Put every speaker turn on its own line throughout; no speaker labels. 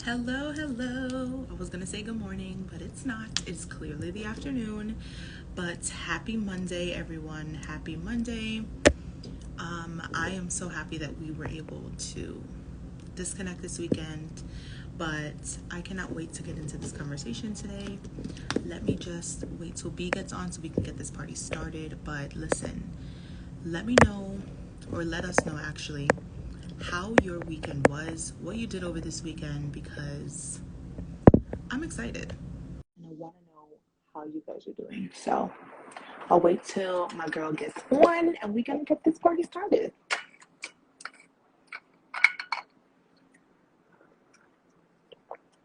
Hello, hello. I was gonna say good morning, but it's not. It's clearly the afternoon. But happy Monday, everyone. Happy Monday. I am so happy that we were able to disconnect this weekend, but I cannot wait to get into this conversation today. Let me just wait till B gets on so we can get this party started. But listen, let me know, or let us know actually, how your weekend was, what you did over this weekend, because I'm excited. And I want to know how you guys are doing. So I'll wait till my girl gets on and we can get this party started.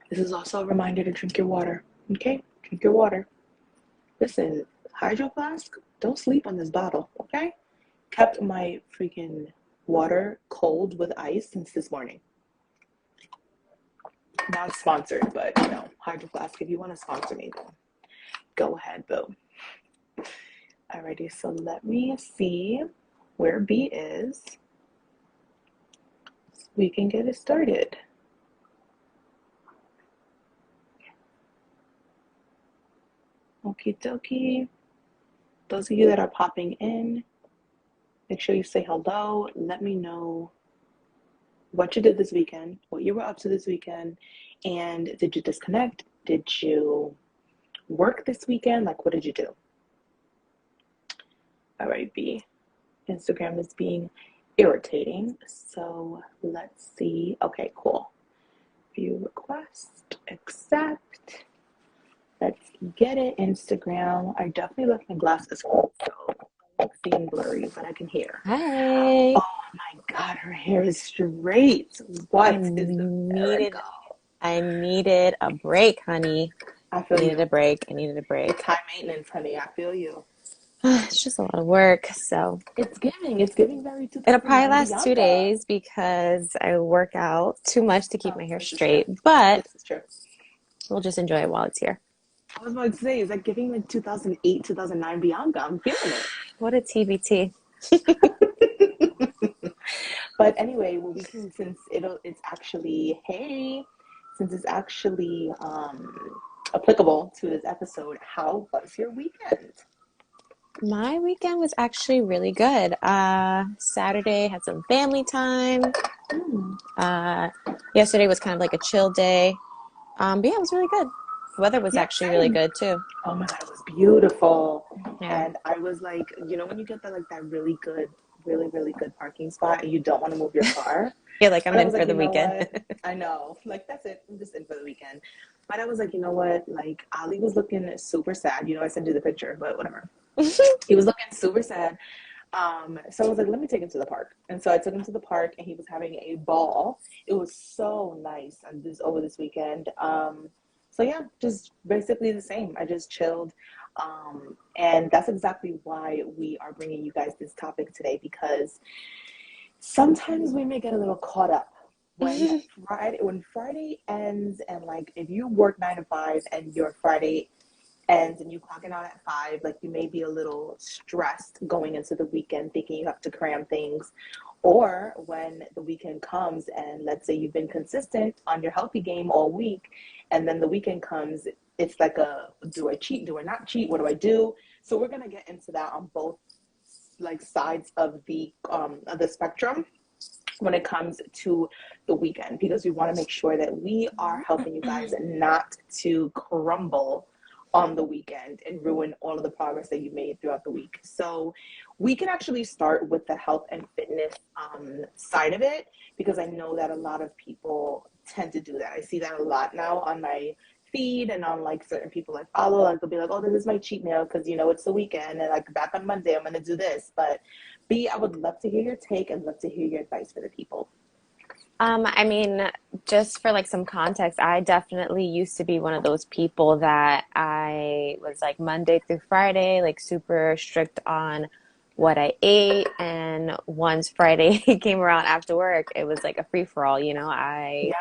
This is also a reminder to drink your water. Okay? Drink your water. Listen, hydro flask, don't sleep on this bottle. Okay? Kept my freaking water cold with ice since this morning. Not sponsored, but hydro flask, if you want to sponsor me, then go ahead, boo. Alrighty, so let me see where B is. We can get it started. Okie dokie. Those of you that are popping in, make sure you say hello. Let me know what you did this weekend, what you were up to this weekend, and did you disconnect? Did you work this weekend? Like, what did you do? All right, B. Instagram is being irritating. So let's see. Okay, cool. View request, accept. Let's get it, Instagram. I definitely left my glasses on, so I'm like seeing blurry, but I can hear.
Hi.
Oh my God, her hair is straight. What
I
is the matter,
needed
girl?
I needed a break, honey.
I
I
feel
needed
you.
a break. I needed a
It's
break.
high maintenance, honey. I feel you.
It's just a lot of work, so
It's giving. It's giving very
it'll probably
2009
last two
Bianca.
days because I work out too much to keep
Oh,
my hair
this is true.
straight, but
This is true.
we'll just enjoy it while it's here.
I was about to say, is that giving like 2008, 2009 Bianca? I'm feeling it.
What a TBT.
But anyway, well, we can it's actually since it's actually applicable to this episode. How was your weekend?
My weekend was actually really good. Saturday had some family time.
Hmm.
Uh, Yesterday was kind of like a chill day. But yeah, it was really good. The weather was
Yeah,
actually really
same.
good too.
Oh my God, it was beautiful.
Yeah.
And I was like, when you get that really good, really, really good parking spot and you don't want to move your car.
Feel like I'm
But I
in
was
for
like,
the
you know
weekend.
what? I know. Like, that's it. I'm just in for the weekend. But I was like, you know what? Like, Ali was looking super sad. I sent you the picture, but whatever. He was looking super sad. So I was like, let me take him to the park. And so I took him to the park and he was having a ball. It was so nice over this weekend. So yeah, just basically the same. I just chilled. And that's exactly why we are bringing you guys this topic today, because sometimes we may get a little caught up when Friday ends, and like if you work 9 to 5 and your Friday ends and you clocking out at 5, like you may be a little stressed going into the weekend thinking you have to cram things. Or when the weekend comes and let's say you've been consistent on your healthy game all week, and then the weekend comes, it's like do I cheat? Do I not cheat? What do I do? So we're gonna get into that on both like sides of the spectrum when it comes to the weekend, because we want to make sure that we are helping you guys not to crumble on the weekend and ruin all of the progress that you made throughout the week. So we can actually start with the health and fitness side of it, because I know that a lot of people tend to do that. I see that a lot now on my feed and on like certain people I follow. Like they'll be like, oh, this is my cheat meal because it's the weekend and like back on Monday I'm gonna do this. But B, I would love to hear your take and love to hear your advice for the people.
I mean, just for like some context, I definitely used to be one of those people that I was like Monday through Friday, like super strict on what I ate. And once Friday came around after work, it was like a free for all, I
Yeah.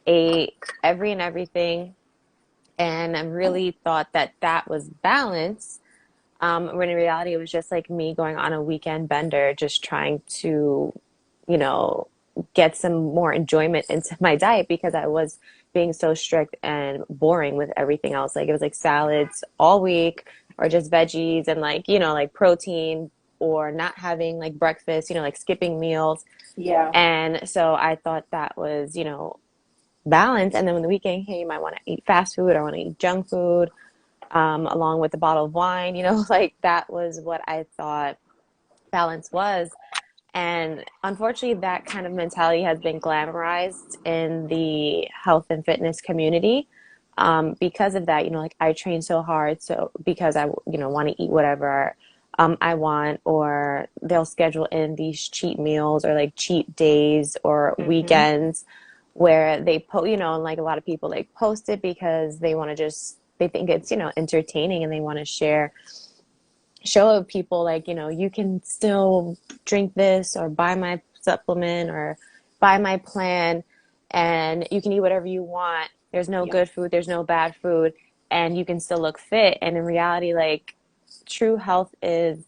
ate every and everything and I really thought that that was balance. When in reality, it was just like me going on a weekend bender, just trying to, you know, get some more enjoyment into my diet because I was being so strict and boring with everything else. Like it was like salads all week or just veggies and like, like protein or not having like breakfast, like skipping meals.
Yeah.
And so I thought that was, balance. And then when the weekend came, I want to eat fast food, I want to eat junk food, along with a bottle of wine, like that was what I thought balance was. And unfortunately, that kind of mentality has been glamorized in the health and fitness community. Because of that, like I train so hard, so because I, want to eat whatever I want, or they'll schedule in these cheat meals or like cheat days or
Mm-hmm.
weekends where they and like a lot of people like post it because they want to just they think it's entertaining and they want to show people like you can still drink this or buy my supplement or buy my plan and you can eat whatever you want, there's no
Yep.
good food, there's no bad food, and you can still look fit. And in reality, like, true health is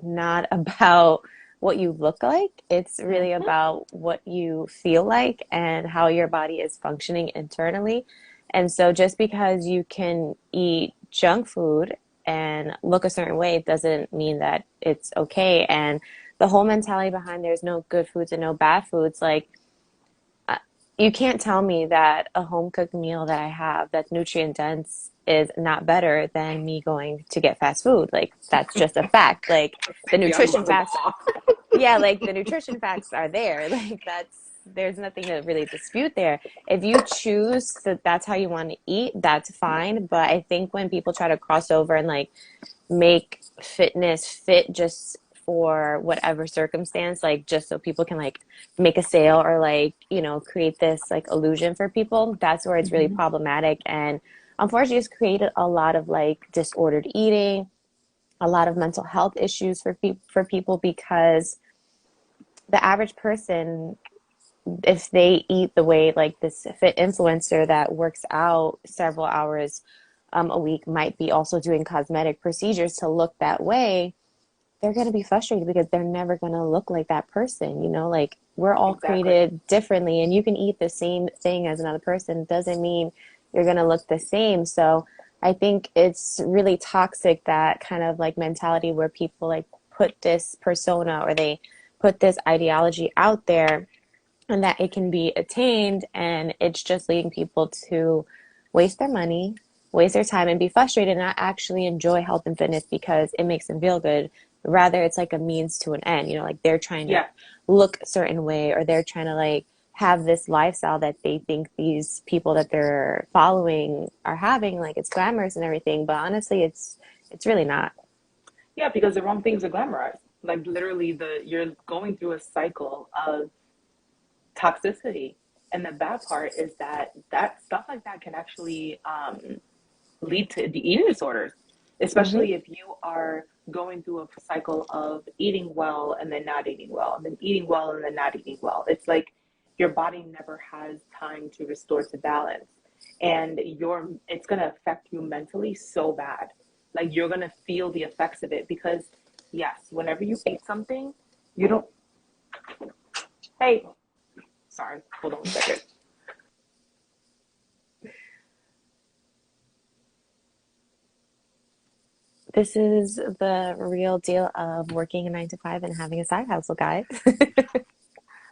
not about what you look like, it's really
Mm-hmm.
about what you feel like and how your body is functioning internally. And so just because you can eat junk food and look a certain way doesn't mean that it's okay. And the whole mentality behind there's no good foods and no bad foods, like uh, you can't tell me that a home cooked meal that I have that's nutrient dense is not better than me going to get fast food. Like that's just a fact. Like the
Yeah, I was
nutrition
about to go
facts,
off.
yeah, like the nutrition facts are there. Like there's nothing to really dispute there. If you choose that that's how you want to eat, that's fine. But I think when people try to cross over and like make fitness fit just for whatever circumstance, like just so people can like make a sale or like, create this like illusion for people, that's where it's really
Mm-hmm.
problematic. And unfortunately, it's created a lot of like disordered eating, a lot of mental health issues for people because the average person, if they eat the way like this fit influencer that works out several hours a week might be also doing cosmetic procedures to look that way, they're going to be frustrated because they're never going to look like that person. Like we're all
Exactly.
created differently and you can eat the same thing as another person. Doesn't mean you're going to look the same. So I think it's really toxic, that kind of like mentality where people like put this persona or they put this ideology out there and that it can be attained, and it's just leading people to waste their money, waste their time, and be frustrated and not actually enjoy health and fitness because it makes them feel good. Rather, it's like a means to an end. Like they're trying to
Yeah.
look a certain way or they're trying to like have this lifestyle that they think these people that they're following are having, like it's glamorous and everything, but honestly it's really not.
Yeah, because the wrong things are glamorized. Like literally you're going through a cycle of toxicity. And the bad part is that stuff like that can actually lead to the eating disorders,
Hmm.
especially if you are going through a cycle of eating well and then not eating well, and then eating well and then not eating well. It's like your body never has time to restore to balance. And it's gonna affect you mentally so bad. Like you're gonna feel the effects of it because yes, whenever you eat something, you don't hey, sorry, hold on a second.
This is the real deal of working a 9 to 5 and having a side hustle, guys.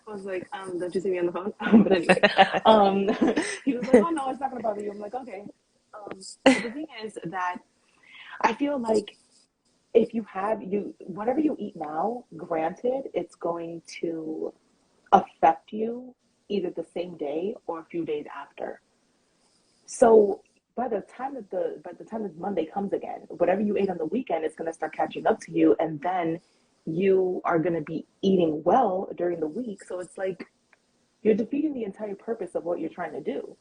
I was like, don't you see me on the phone? But anyway, um, he was like, oh no, it's not gonna bother you. I'm like, okay. But the thing is that I feel like if you have you whatever you eat now, granted, it's going to affect you either the same day or a few days after. So by the time that Monday comes again, whatever you ate on the weekend is going to start catching up to you, and then you are going to be eating well during the week. So it's like you're defeating the entire purpose of what you're trying to do.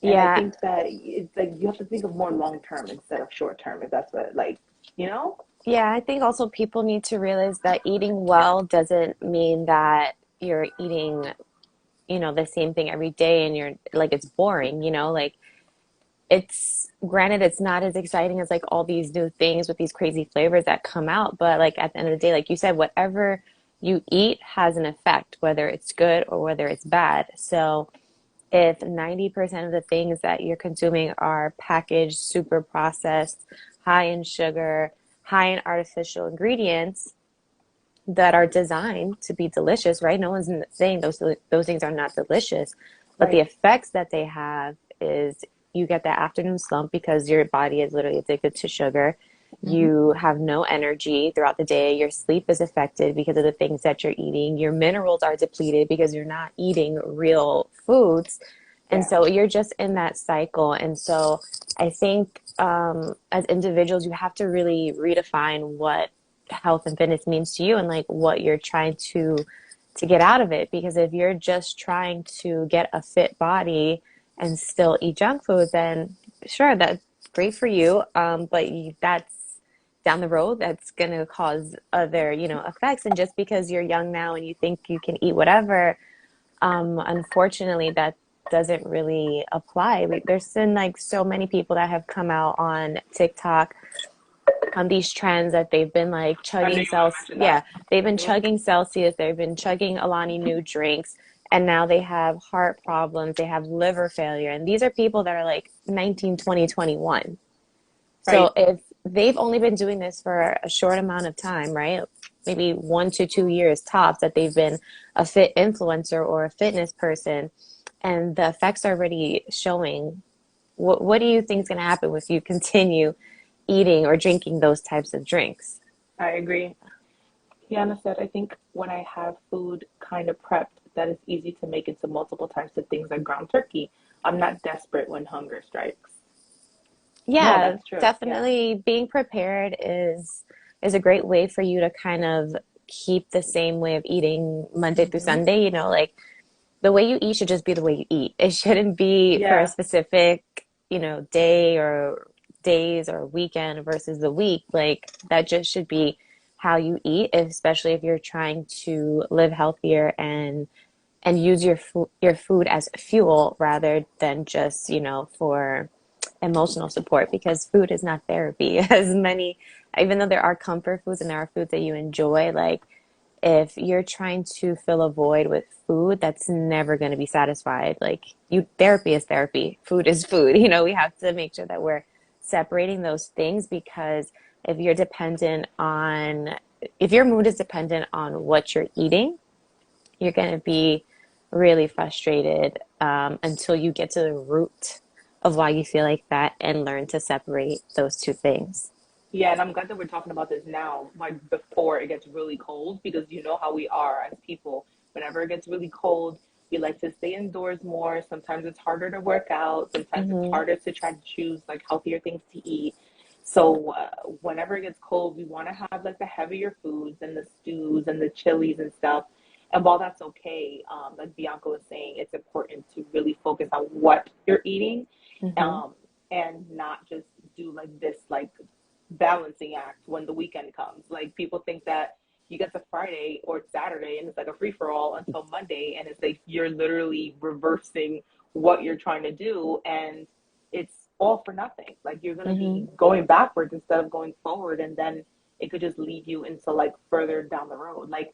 And I
Yeah,
think that it's like you have to think of more long term instead of short term, if that's what, like, you know?
yeah, I think also people need to realize that eating well doesn't mean that you're eating, the same thing every day and you're like it's boring, like it's granted it's not as exciting as like all these new things with these crazy flavors that come out, but like at the end of the day, like you said, whatever you eat has an effect, whether it's good or whether it's bad. So if 90% of the things that you're consuming are packaged, super processed, high in sugar, high in artificial ingredients that are designed to be delicious, right? No one's saying those things are not delicious, but the
Right.
effects that they have is you get that afternoon slump because your body is literally addicted to sugar.
Hmm.
You have no energy throughout the day. Your sleep is affected because of the things that you're eating. Your minerals are depleted because you're not eating real foods. And
Yeah.
so you're just in that cycle. And so I think as individuals, you have to really redefine what health and fitness means to you and like what you're trying to get out of it. Because if you're just trying to get a fit body and still eat junk food, then sure, that's great for you. But that's down the road, that's going to cause other, effects. And just because you're young now and you think you can eat whatever, unfortunately, that doesn't really apply. There's been like so many people that have come out on TikTok on these trends that they've been like
I knew
chugging
you were gonna
Celsius.
mention
Yeah,
that.
they've been
Hmm.
chugging Celsius. They've been chugging Alani new drinks, and now they have heart problems. They have liver failure, and these are people that are like 19, 20, 21. So
Right.
if they've only been doing this for a short amount of time, right? Maybe 1 to 2 years tops that they've been a fit influencer or a fitness person, and the effects are already showing. What do you think is going to happen if you continue eating or drinking those types of drinks?
I agree. Kiana said, I think when I have food kind of prepped that is easy to make into multiple types of things like ground turkey, I'm not desperate when hunger strikes. No,
Yeah,
that's true. Yeah.
definitely being prepared is a great way for you to kind of keep the same way of eating Monday through
Hmm.
Sunday. Like the way you eat should just be the way you eat. It shouldn't be for a
Yeah.
specific, day or days or weekend versus the week. Like that just should be how you eat, especially if you're trying to live healthier and use your food as fuel rather than just, for emotional support because food is not therapy as many even though there are comfort foods and there are foods that you enjoy, like if you're trying to fill a void with food, that's never going to be satisfied. Like you, therapy is therapy, food is food. We have to make sure that we're separating those things because if you're dependent on, if your mood is dependent on what you're eating, you're going to be really frustrated until you get to the root of why you feel like that and learn to separate those two things.
Yeah, and I'm glad that we're talking about this now, like before it gets really cold, because you know how we are as people. Whenever it gets really cold, we like to stay indoors more. Sometimes it's harder to work out. Sometimes it's
Hmm.
harder to try to choose like healthier things to eat. So whenever it gets cold, we want to have like the heavier foods and the stews and the chilies and stuff. And while that's okay, like Bianca was saying, it's important to really focus on what you're eating,
Hmm.
um, and not just do like this like balancing act when the weekend comes. Like people think that you get to Friday or Saturday and it's like a free for all until Monday, and it's like you're literally reversing what you're trying to do, and it's all for nothing. Like you're gonna
Hmm.
be going backwards instead of going forward, and then it could just lead you into like further down the road. Like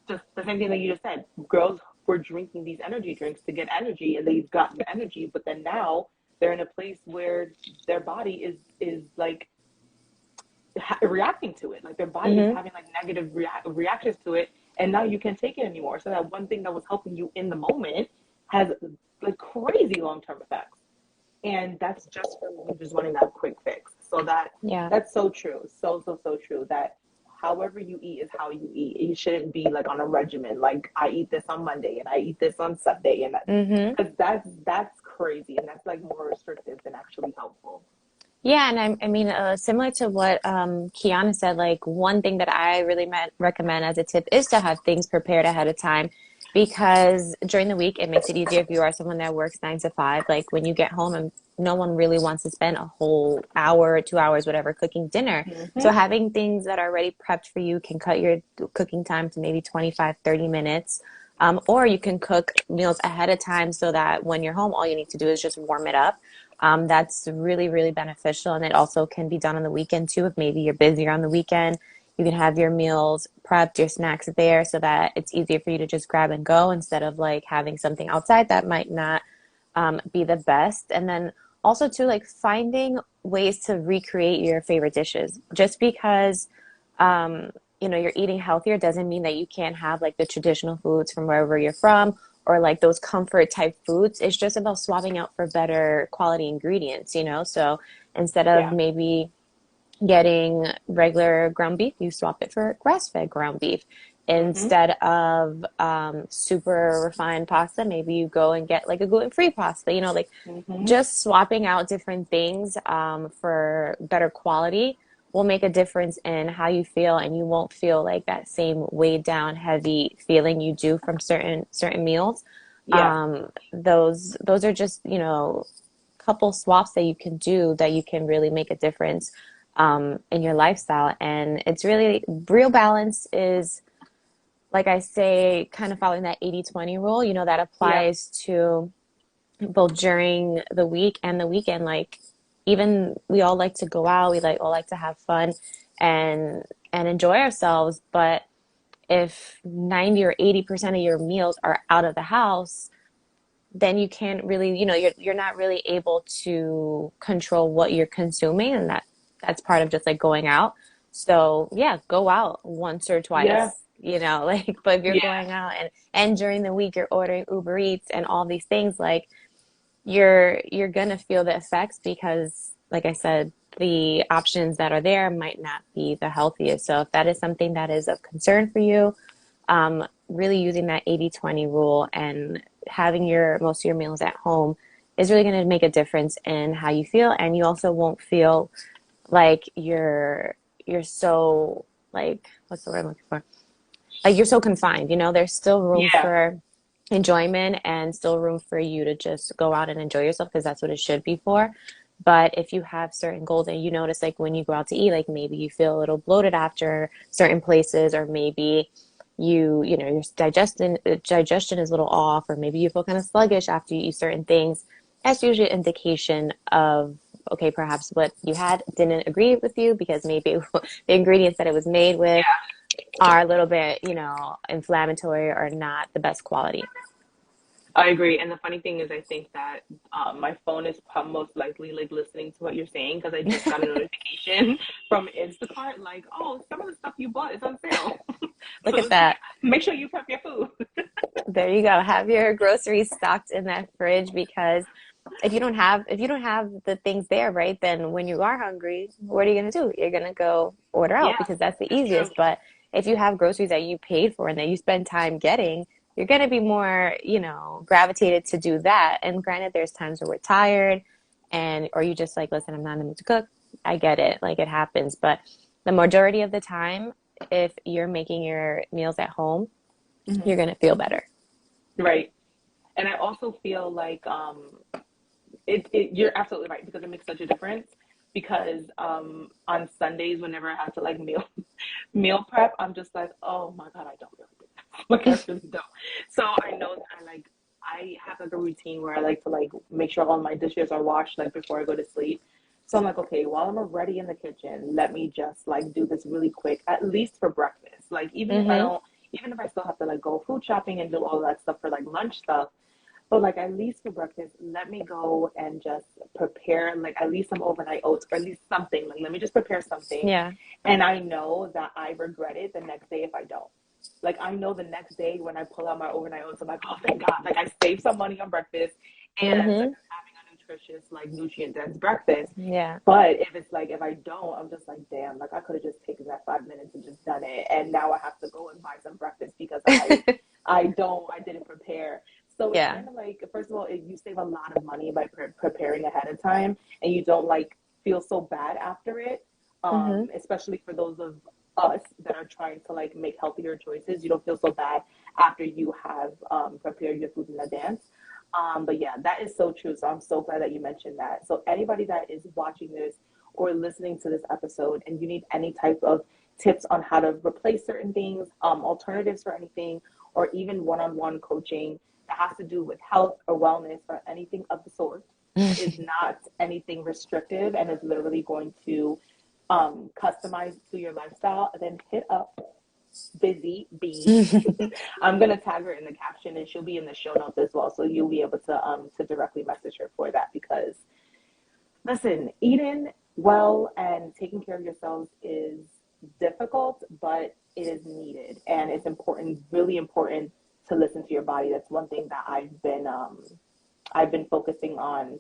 just the same thing that you just said. Girls were drinking these energy drinks to get energy, and they've gotten energy, but then now they're in a place where their body is like reacting to it. Like their body is
Hmm.
having like negative reactions to it, and now you can't take it anymore. So that one thing that was helping you in the moment has like crazy long term effects, and that's just from you just wanting that quick fix. So
Yeah.
that's so true, so true. That however you eat is how you eat. You shouldn't be like on a regimen. Like I eat this on Monday and I eat this on Sunday, and that
Hmm.
because that's crazy, and that's like more restrictive than actually helpful.
Yeah, and I mean, similar to what Kiana said, like one thing that I really recommend as a tip is to have things prepared ahead of time because during the week it makes it easier if you are someone that works 9 to 5. Like when you get home and no one really wants to spend a whole hour, 2 hours, whatever, cooking dinner. So
Hmm.
having things that are already prepped for you can cut your cooking time to maybe 25, 30 minutes. Or you can cook meals ahead of time so that when you're home, all you need to do is just warm it up. That's really, really beneficial. And it also can be done on the weekend too. If maybe you're busier on the weekend, You can have your meals prepped, your snacks there so that it's easier for you to just grab and go instead of like having something outside that might not be the best. And then also to like finding ways to recreate your favorite dishes. Just because you're eating healthier doesn't mean that you can't have like the traditional foods from wherever you're from or like those comfort type foods. It's just about swapping out for better quality ingredients. So instead of
Yeah.
maybe getting regular ground beef, you swap it for grass-fed ground beef.
Hmm.
Instead of super refined pasta, maybe you go and get like a gluten-free pasta, like
Hmm.
just swapping out different things for better quality will make a difference in how you feel, and you won't feel like that same weighed down, heavy feeling you do from certain meals.
Yeah.
Those are just, couple swaps that you can do that you can really make a difference in your lifestyle. And it's really real balance is, like I say, kind of following that 80-20 rule, that
Yeah.
applies to both during the week and the weekend. Like, even we all like to go out, we all like to have fun and enjoy ourselves. But if 90 or 80% of your meals are out of the house, then you can't really, you're not really able to control what you're consuming, and that's part of just like going out. So yeah, go out once or
Yeah.
twice, like, but if you're
Yeah.
going out and during the week you're ordering Uber Eats and all these things, like you're gonna feel the effects because, like I said, the options that are there might not be the healthiest. So if that is something that is of concern for you, really using that 80-20 rule and having your most of your meals at home is really going to make a difference in how you feel, and you also won't feel like you're so, like, what's the word I'm looking for, like you're so confined. There's still room
Yeah.
for enjoyment and still room for you to just go out and enjoy yourself, because that's what it should be for. But if you have certain goals and you notice, like when you go out to eat, like maybe you feel a little bloated after certain places, or maybe your digestion is a little off, or maybe you feel kind of sluggish after you eat certain things, that's usually an indication of, okay, perhaps what you had didn't agree with you, because maybe the ingredients that it was made with are a little bit, inflammatory or not the best quality.
I agree. And the funny thing is, I think that my phone is most likely like listening to what you're saying because I just got a notification from Instacart like, oh, some of the stuff you bought is on sale.
Look
So
at
it's like,
that.
make sure you prep your food.
There you go. Have your groceries stocked in that fridge, because if you don't have the things there, right, then when you are hungry, what are you gonna do? You're gonna go order
Yeah,
out because that's the
it's true.
easiest. But if you have groceries that you paid for and that you spend time getting, you're gonna be more, gravitated to do that. And granted, there's times where we're tired and or you just like, listen, I'm not in the mood to cook. I get it. Like, it happens. But the majority of the time, if you're making your meals at home,
Hmm.
you're gonna feel better.
Right. And I also feel like you're absolutely right because it makes such a difference. Because on Sundays, whenever I have to like meal prep, I'm just like, oh my God, I don't really do that. Like I really don't. So I know that I have like a routine where I like to like make sure all my dishes are washed like before I go to sleep. So I'm like, okay, while I'm already in the kitchen, let me just like do this really quick, at least for breakfast. Like
Mm-hmm.
even if I still have to like go food shopping and do all that stuff for like lunch stuff, but like at least for breakfast, let me go and just prepare like at least some overnight oats or at least something. Like let me just prepare something.
Yeah.
And I know that I regret it the next day if I don't. Like I know the next day when I pull out my overnight oats, I'm like, oh thank God. Like I saved some money on breakfast and like
Mm-hmm.
I'm having a nutritious, like nutrient dense breakfast.
Yeah.
But if it's like if I don't, I'm just like, damn, like I could have just taken that 5 minutes and just done it. And now I have to go and buy some breakfast because I didn't prepare. So it's
Yeah.
kind of like, first of all, you save a lot of money by preparing ahead of time, and you don't like feel so bad after it.
Mm-hmm.
Especially for those of us that are trying to like make healthier choices, you don't feel so bad after you have prepared your food in advance. But yeah, that is so true. So I'm so glad that you mentioned that. So anybody that is watching this or listening to this episode, and you need any type of tips on how to replace certain things, alternatives for anything, or even one-on-one coaching that has to do with health or wellness or anything of the sort, is not anything restrictive and is literally going to customized to your lifestyle, then hit up Busy Bee. I'm gonna tag her in the caption, and she'll be in the show notes as well, so you'll be able to directly message her for that. Because listen, eating well and taking care of yourselves is difficult, but it is needed, and it's important, really important, to listen to your body. That's one thing that I've been focusing on.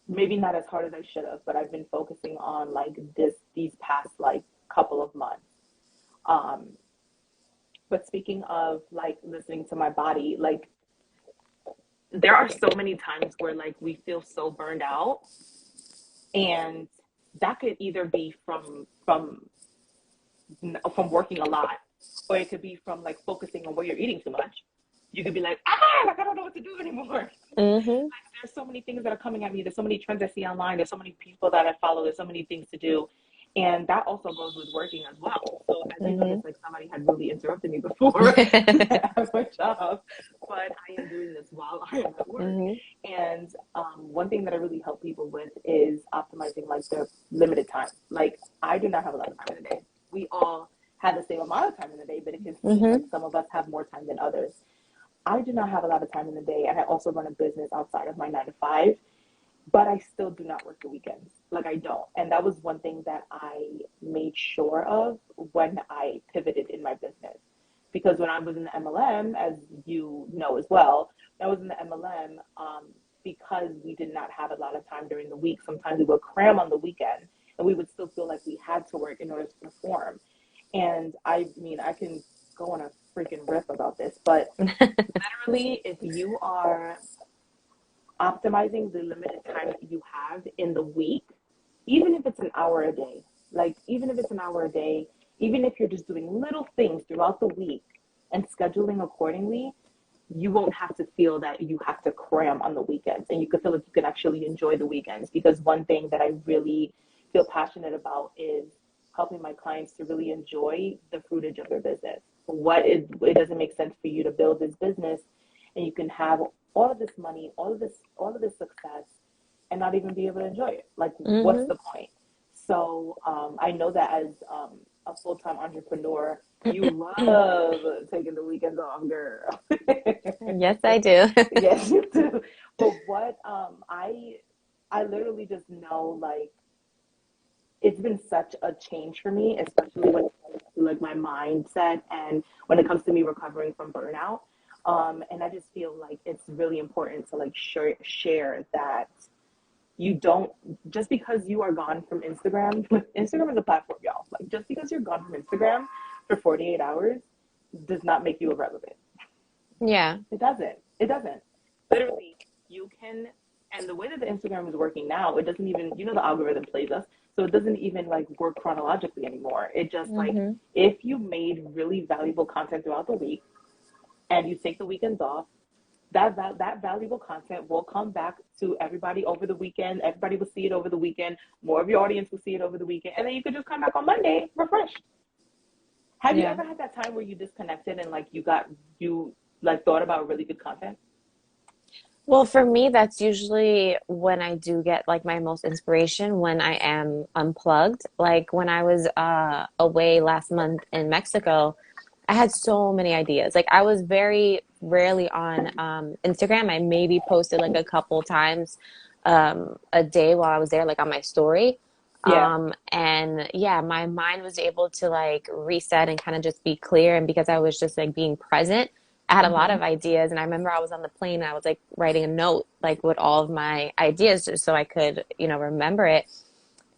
Maybe not as hard as I should have, but I've been focusing on like these past like couple of months. Um, but speaking of like listening to my body, like there are so many times where like we feel so burned out, and that could either be from working a lot, or it could be from like focusing on what you're eating too much. You could be like, like I don't know what to do anymore.
Hmm.
There's so many things that are coming at me. There's so many trends I see online. There's so many people that I follow. There's so many things to do. And that also goes with working as well. So as you
Hmm.
notice, like somebody had really interrupted me before at my job, but I am doing this while I am at work.
Hmm.
And one thing that I really help people with is optimizing like their limited time. Like I do not have a lot of time in the day. We all have the same amount of time in the day, but it can seem like
Hmm.
some of us have more time than others. I do not have a lot of time in the day, and I also run a business outside of my 9 to 5, but I still do not work the weekends. Like I don't. And that was one thing that I made sure of when I pivoted in my business. Because when I was in the MLM, as you know as well, when I was in the MLM, because we did not have a lot of time during the week, sometimes we would cram on the weekend and we would still feel like we had to work in order to perform. And I mean, I can go on a freaking riff about this, but literally, if you are optimizing the limited time that you have in the week, even if it's an hour a day, like even if it's an hour a day, even if you're just doing little things throughout the week and scheduling accordingly, you won't have to feel that you have to cram on the weekends, and you can feel like you can actually enjoy the weekends. Because one thing that I really feel passionate about is helping my clients to really enjoy the fruitage of their business. It doesn't make sense for you to build this business and you can have all of this money, all of this success, and not even be able to enjoy it. Like, what's
Hmm.
the point? So I know that as a full time entrepreneur, you love taking the weekends off, girl.
Yes, I do.
Yes, you do. But what I literally just know like it's been such a change for me, especially when it comes to like my mindset and when it comes to me recovering from burnout. And I just feel like it's really important to like share that you don't, just because you are gone from Instagram. Instagram is a platform, y'all. Like just because you're gone from Instagram for 48 hours does not make you irrelevant.
Yeah.
It doesn't. It doesn't. Literally, you can, and the way that the Instagram is working now, it doesn't even, the algorithm plays us, so it doesn't even like work chronologically anymore. It just like,
Hmm.
if you made really valuable content throughout the week and you take the weekends off, that valuable content will come back to everybody over the weekend. Everybody will see it over the weekend. More of your audience will see it over the weekend, and then you could just come back on Monday refreshed. Have you
Yeah.
ever had that time where you disconnected and like you like thought about really good content?
Well, for me, that's usually when I do get like my most inspiration when I am unplugged. Like when I was away last month in Mexico, I had so many ideas. Like I was very rarely on Instagram. I maybe posted like a couple times a day while I was there, like on my story.
Yeah.
And yeah, my mind was able to like reset and kind of just be clear. And because I was just like being present, I had a lot
Mm-hmm.
of ideas. And I remember I was on the plane and I was like writing a note, like with all of my ideas just so I could, remember it.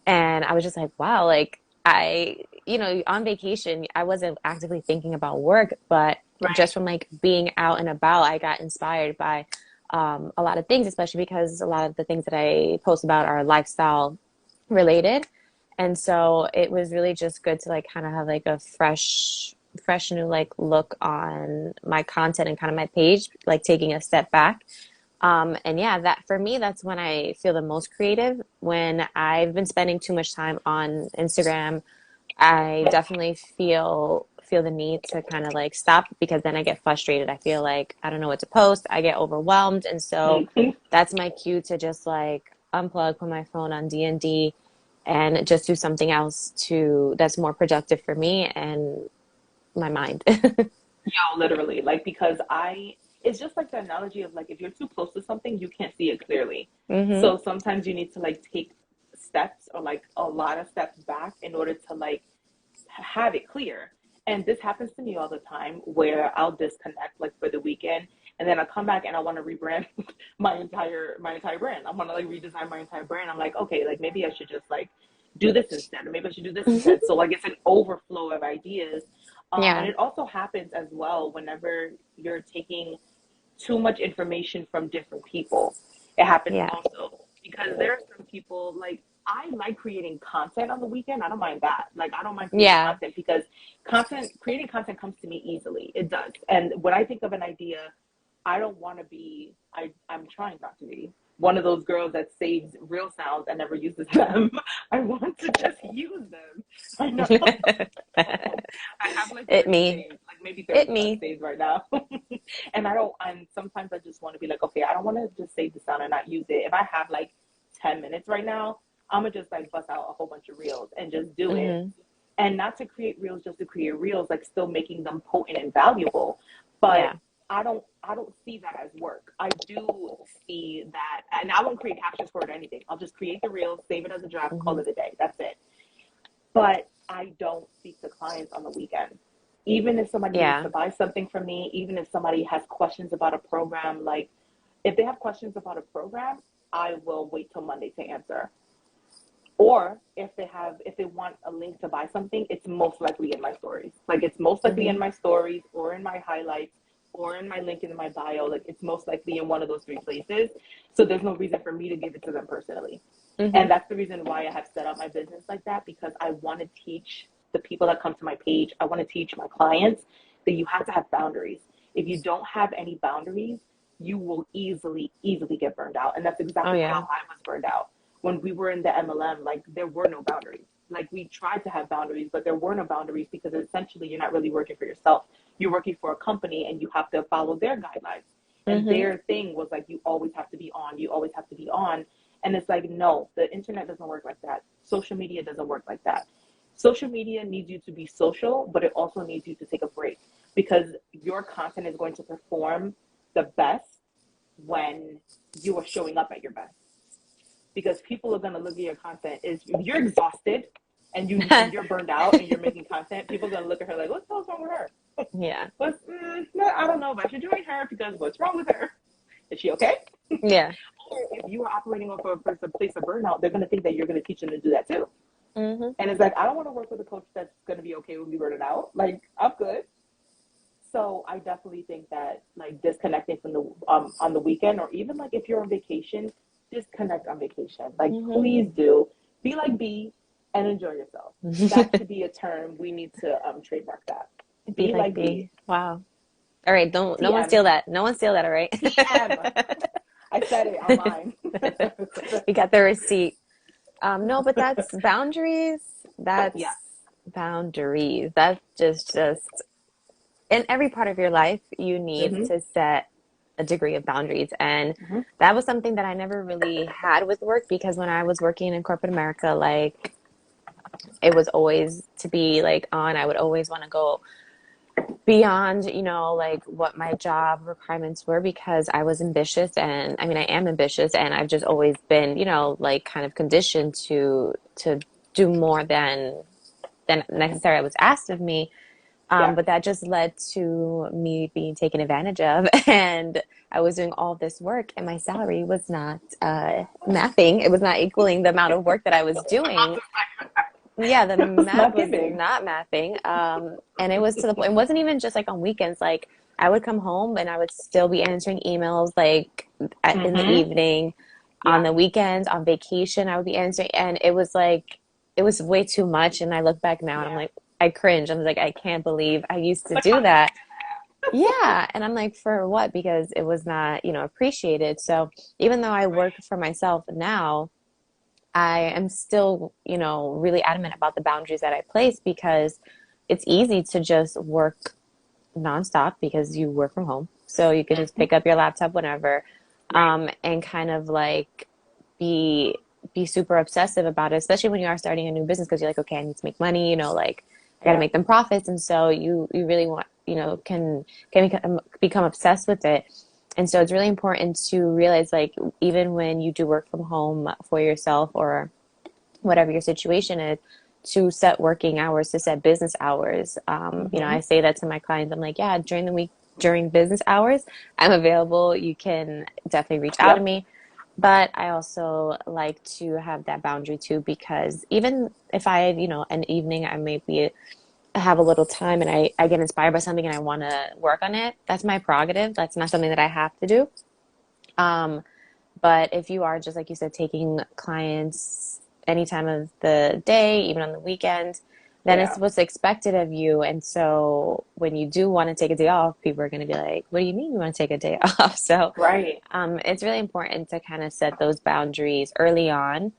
And I was just like, wow, like on vacation, I wasn't actively thinking about work, but
Right.
just from like being out and about, I got inspired by a lot of things, especially because a lot of the things that I post about are lifestyle related. And so it was really just good to like kind of have like a fresh new like look on my content and kind of my page, like taking a step back. And yeah, that for me, that's when I feel the most creative. When I've been spending too much time on Instagram, I definitely feel the need to kind of like stop because then I get frustrated. I feel like I don't know what to post. I get overwhelmed, and so
Mm-hmm.
that's my cue to just like unplug, put my phone on D and D, and just do something else to that's more productive for me and my mind.
Yo, literally, like because it's just like the analogy of like if you're too close to something, you can't see it clearly.
Hmm.
So sometimes you need to like take steps or like a lot of steps back in order to like have it clear. And this happens to me all the time where I'll disconnect like for the weekend and then I come back and I want to rebrand my entire brand. I want to like redesign my entire brand. I'm like, okay, like maybe I should just like do this instead, or maybe I should do this instead. So like it's an overflow of ideas. And
Yeah,
it also happens as well whenever you're taking too much information from different people. It happens
yeah,
also because there are some people like I like creating content on the weekend. I don't mind that. Like I don't mind creating
yeah.
content because creating content comes to me easily. It does. And when I think of an idea, I don't want to be I'm trying not to be one of those girls that saves real sounds and never uses them. I want to just use them. I know. I have like
It
30
me.
saves, like maybe
It
35
me.
saves right now. And sometimes I just want to be like, okay, I don't want to just save the sound and not use it. If I have like 10 minutes right now, I'm gonna just like bust out a whole bunch of reels and just do it.
Hmm.
And not to create reels just to create reels, like still making them potent and valuable. But
Yeah.
I don't see that as work. I do see that, and I won't create captions for it or anything. I'll just create the reels, save it as a draft, call
Hmm.
it a day. That's it. But I don't speak to clients on the weekend. Even if somebody needs
Yeah.
to buy something from me, even if somebody has questions about a program, like if they have questions about a program, I will wait till Monday to answer. Or if they want a link to buy something, it's most likely in my stories. Like it's most likely in
Hmm.
my stories or in my highlights or in my link in my bio. Like it's most likely in one of those three places. So there's no reason for me to give it to them personally.
Hmm.
And that's the reason why I have set up my business like that, because I want to teach the people that come to my page, I want to teach my clients that you have to have boundaries. If you don't have any boundaries, you will easily, easily get burned out. And that's
Oh
exactly how
yeah.
I was burned out. When we were in the MLM, like there were no boundaries. Like we tried to have boundaries, but there were no boundaries because essentially you're not really working for yourself. You're working for a company and you have to follow their guidelines. And
Hmm.
their thing was like, you always have to be on, you always have to be on. And it's like, no, the internet doesn't work like that. Social media doesn't work like that. Social media needs you to be social, but it also needs you to take a break because your content is going to perform the best when you are showing up at your best. Because people are going to look at your content is if you're exhausted and you're burned out and you're making content, people are going to look at her like, what the hell's wrong with her?
Yeah.
No, I don't know if I should join her because what's wrong with her? Is she okay?
Yeah.
If you are operating off of a place of burnout, they're going to think that you're going to teach them to do that too.
Hmm.
And it's like, I don't want to work with a coach that's going to be okay with me burning out. Like, I'm good. So I definitely think that like disconnecting from the on the weekend or even like if you're on vacation, disconnect on vacation. Like,
Hmm.
please do be like B and enjoy yourself. That should be a term we need to trademark that.
Be
Be
like
like B.
me. Wow. All right. Don't no one
TM.
steal that. No one steal that. All right.
TM. I said it online.
You got the receipt. No, but that's boundaries.
Yeah.
That's boundaries. That's just in every part of your life, you need
Mm-hmm.
to set a degree of boundaries. And
Mm-hmm.
that was something that I never really had with work because when I was working in corporate America, like it was always to be like on, I would always want to go beyond, like what my job requirements were because I was ambitious and I mean I am ambitious and I've just always been, like kind of conditioned to do more than necessary was asked of me.
Yeah.
But that just led to me being taken advantage of and I was doing all this work and my salary was not mapping. It was not equaling the amount of work that I was doing. Yeah, the
It's
math
not
was
giving.
not mapping. And it was to the point, it wasn't even just like on weekends. Like I would come home and I would still be answering emails like in the
Mm-hmm.
evening, on
Yeah.
the weekends, on vacation, I would be answering. And it was like, it was way too much. And I look back now and I'm
Yeah.
like, I cringe. I'm like, I can't believe I used to
Like,
do
how did
that. Yeah. And I'm like, for what? Because it was not, appreciated. So even though I work for myself now, I am still, really adamant about the boundaries that I place because it's easy to just work nonstop because you work from home. So you can just
mm-hmm.
pick up your laptop whenever,
Right.
and kind of like be be super obsessive about it, especially when you are starting a new business because you're like, okay, I need to make money, like I got to
Yeah.
make them profits. And so you really want, can become obsessed with it. And so it's really important to realize like, even when you do work from home for yourself or whatever your situation is, to set working hours, to set business hours. I
Hmm.
say that to my clients. I'm like, yeah, during the week, during business hours, I'm available. You can definitely reach out to
Yep.
me. But I also like to have that boundary too, because even if an evening, I maybe have a little time and I get inspired by something and I want to work on it, that's my prerogative. That's not something that I have to do. Um, but if you are just like you said, taking clients any time of the day, even on the weekend, then it's
Yeah.
what's expected of you. And so when you do want to take a day off, people are going to be like, what do you mean you want to take a day off? So
Right.
it's really important to kind of set those boundaries early on,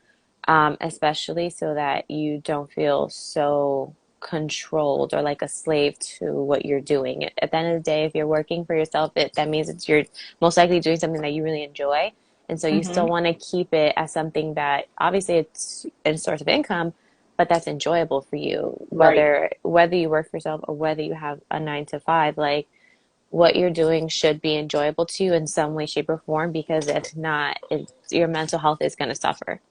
especially so that you don't feel so controlled or like a slave to what you're doing. At the end of the day, if you're working for yourself, that means you're most likely doing something that you really enjoy. And so you still
Hmm.
want to keep it as something that obviously it's a source of income, but that's enjoyable for you,
Right.
whether you work for yourself or whether you have a 9 to 5. Like what you're doing should be enjoyable to you in some way, shape, or form, because if not, your mental health is going to suffer.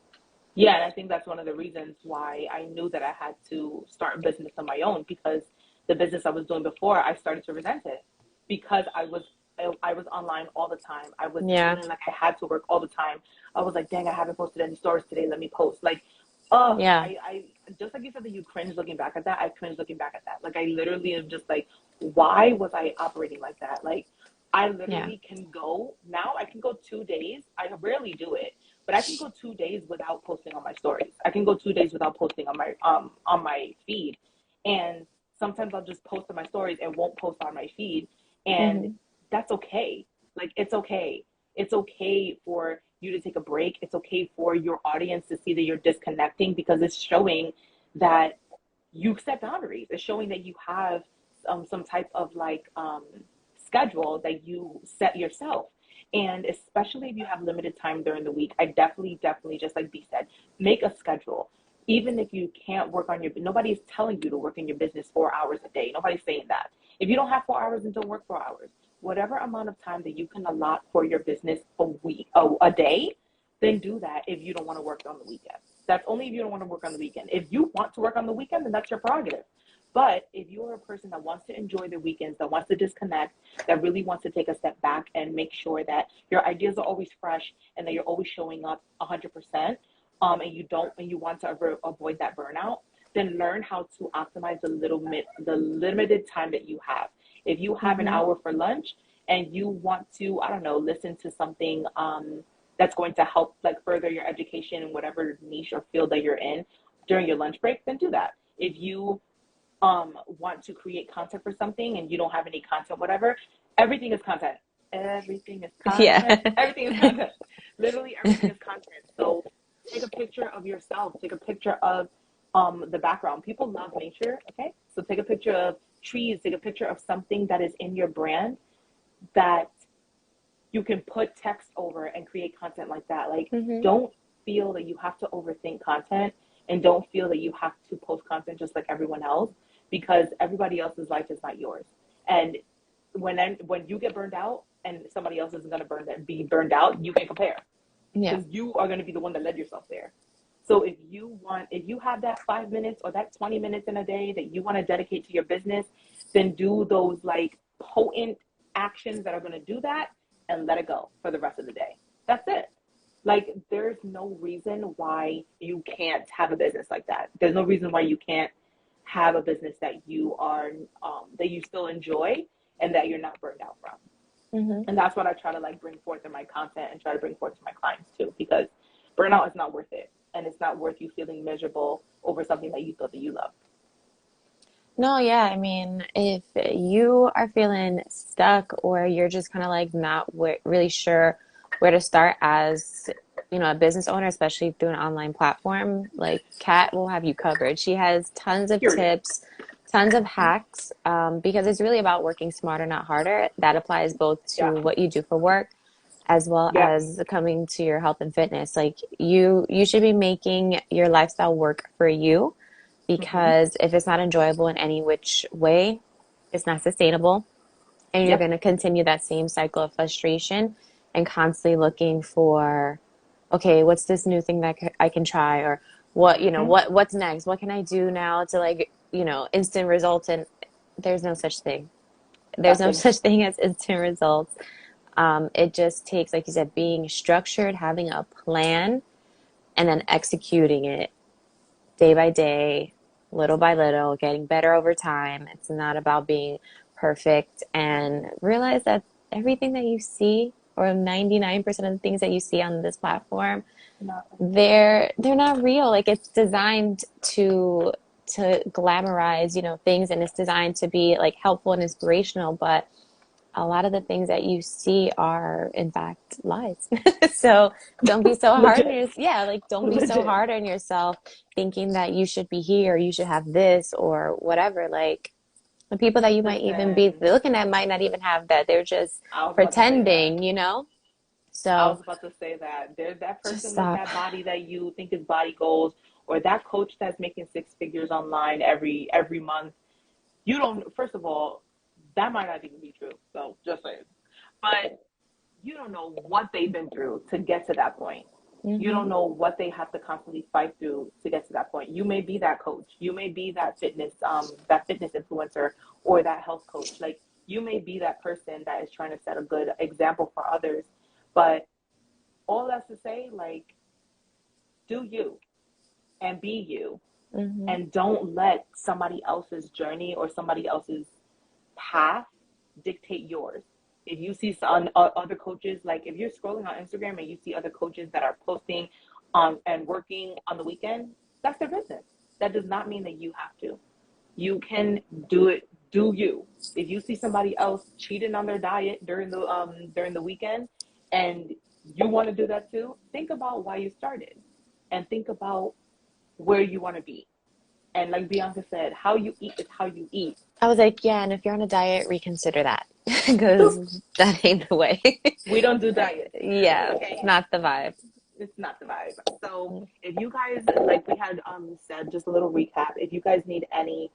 Yeah, and I think that's one of the reasons why I knew that I had to start a business on my own because the business I was doing before, I started to resent it because I was online all the time. I was
Yeah.
feeling like I had to work all the time. I was like, dang, I haven't posted any stories today. Let me post. Like, oh,
Yeah.
I just like you said that you cringe looking back at that. I cringe looking back at that. Like, I literally am just like, why was I operating like that? Like, I
Yeah.
literally can go now. I can go 2 days. I rarely do it, but I can go 2 days without posting on my stories. I can go 2 days without posting on my feed, and sometimes I'll just post on my stories and won't post on my feed, and
Hmm.
that's okay. Like it's okay. It's okay for you to take a break. It's okay for your audience to see that you're disconnecting because it's showing that you set boundaries. It's showing that you have some type of schedule that you set yourself. And especially if you have limited time during the week, I definitely, just like B said, make a schedule. Even if you can't work on nobody's telling you to work in your business 4 hours a day. Nobody's saying that. If you don't have 4 hours, then don't work 4 hours. Whatever amount of time that you can allot for your business a day, then do that if you don't want to work on the weekend. That's only if you don't want to work on the weekend. If you want to work on the weekend, then that's your prerogative. But if you're a person that wants to enjoy the weekends, that wants to disconnect, that really wants to take a step back and make sure that your ideas are always fresh and that you're always showing up 100%, and you want to avoid that burnout, then learn how to optimize the limited time that you have. If you have an
Hmm.
hour for lunch and you want to, I don't know, listen to something that's going to help like further your education in whatever niche or field that you're in during your lunch break, then do that. If you want to create content for something and you don't have any content, whatever, everything is content. Everything is
Yeah.
content. Everything is content. Literally everything is content. So take a picture of yourself. Take a picture of the background. People love nature. Okay, so take a picture of trees. Take a picture of something that is in your brand that you can put text over and create content like that. Like,
Hmm.
don't feel that you have to overthink content and don't feel that you have to post content just like everyone else because everybody else's life is not yours. And when you get burned out and somebody else isn't going to be burned out, you can compare
Yeah.
because you are going to be the one that led yourself there. So if you have that 5 minutes or that 20 minutes in a day that you want to dedicate to your business, then do those like potent actions that are going to do that and let it go for the rest of the day. That's it. Like, there's no reason why you can't have a business like that. There's no reason why you can't have a business that you still enjoy and that you're not burned out from.
Hmm.
And that's what I try to like bring forth in my content and try to bring forth to my clients too, because burnout is not worth it, and it's not worth you feeling miserable over something that you thought that you loved.
No, yeah. I mean, if you are feeling stuck or you're just kind of like not really sure where to start as, a business owner, especially through an online platform, like Kat will have you covered. She has tons of
Period.
tips, tons of hacks, because it's really about working smarter, not harder. That applies both
Yeah.
to what you do for work as well
Yeah.
as coming to your health and fitness. Like you should be making your lifestyle work for you,
Hmm.
because if it's not enjoyable in any which way, it's not sustainable, and you're
Yep.
going to continue that same cycle of frustration and constantly looking for, okay, what's this new thing that I can try, or what,
Hmm.
what's next? What can I do now to, like, instant results? And there's no such thing. There's no
Nothing.
such thing as instant results. It just takes, like you said, being structured, having a plan, and then executing it day by day, little by little, getting better over time. It's not about being perfect, and realize that everything that you see, or 99% of the things that you see on this platform,
Nothing.
they're not real. Like, it's designed to glamorize, things, and it's designed to be like helpful and inspirational, but a lot of the things that you see are in fact lies. So don't be so hard on
Legit.
yourself. Yeah, like, don't be so
Legit.
hard on yourself thinking that you should be here, you should have this or whatever. Like, the people that you might even be
Listen,
looking at might not even have that. They're just
I was about to say that.
pretending.
I
So
was about to say that. There's that
just
person with
stop.
that body that you think is body goals, or that coach that's making six figures online every month. You don't. First of all, that might not even be true. So just saying. But you don't know what they've been through to get to that point. You
Hmm.
don't know what they have to constantly fight through to get to that point. You may be that coach. You may be that fitness influencer, or that health coach. Like, you may be that person that is trying to set a good example for others. But all that's to say, like, do you and be you,
Hmm.
and don't let somebody else's journey or somebody else's path dictate yours. If you see some other coaches, like if you're scrolling on Instagram and you see other coaches that are posting and working on the weekend, that's their business. That does not mean that you have to. You can do it. Do you? If you see somebody else cheating on their diet during the weekend, and you want to do that too, think about why you started, and think about where you want to be. And like Bianca said, how you eat is how you eat.
I was like, yeah, and if you're on a diet, reconsider that, because that ain't the way.
We don't do diets here,
Yeah,
okay?
not the vibe.
It's not the vibe. So if you guys, like we had said, just a little recap, if you guys need any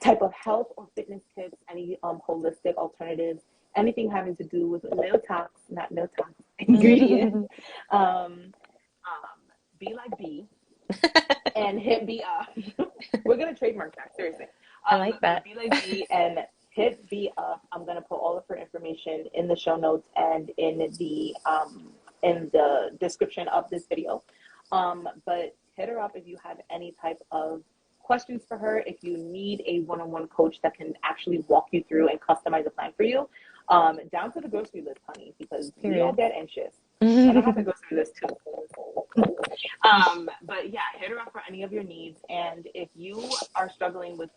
type of health or fitness tips, any holistic alternatives, anything having to do with no tox, not no tox ingredients, um, be like B and hit B up. We're gonna trademark that, seriously.
I like
But
that.
be like B and hit B up. I'm gonna put all of her information in the show notes and in the description of this video. But hit her up if you have any type of questions for her. If you need a one-on-one coach that can actually walk you through and customize a plan for you, down to the grocery list, honey, because we all
Period.
get anxious, and I have a grocery list too. But yeah, hit her up for any of your needs. And if you are struggling with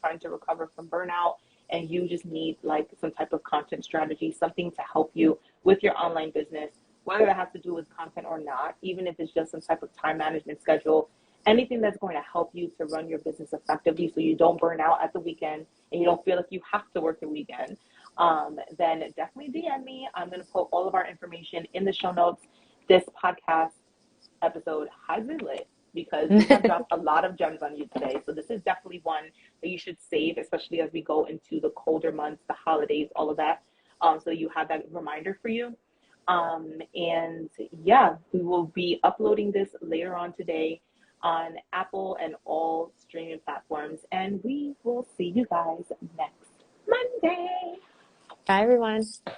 trying to recover from burnout, and you just need like some type of content strategy, something to help you with your online business, whether that has to do with content or not, even if it's just some type of time management schedule, anything that's going to help you to run your business effectively so you don't burn out at the weekend and you don't feel like you have to work the weekend, then definitely DM me. I'm going to put all of our information in the show notes. This podcast episode has been lit because we have dropped a lot of gems on you today. So this is definitely one that you should save, especially as we go into the colder months, the holidays, all of that. So you have that reminder for you. And yeah, we will be uploading this later on today on Apple and all streaming platforms. And we will see you guys next Monday.
Bye, everyone.
Bye.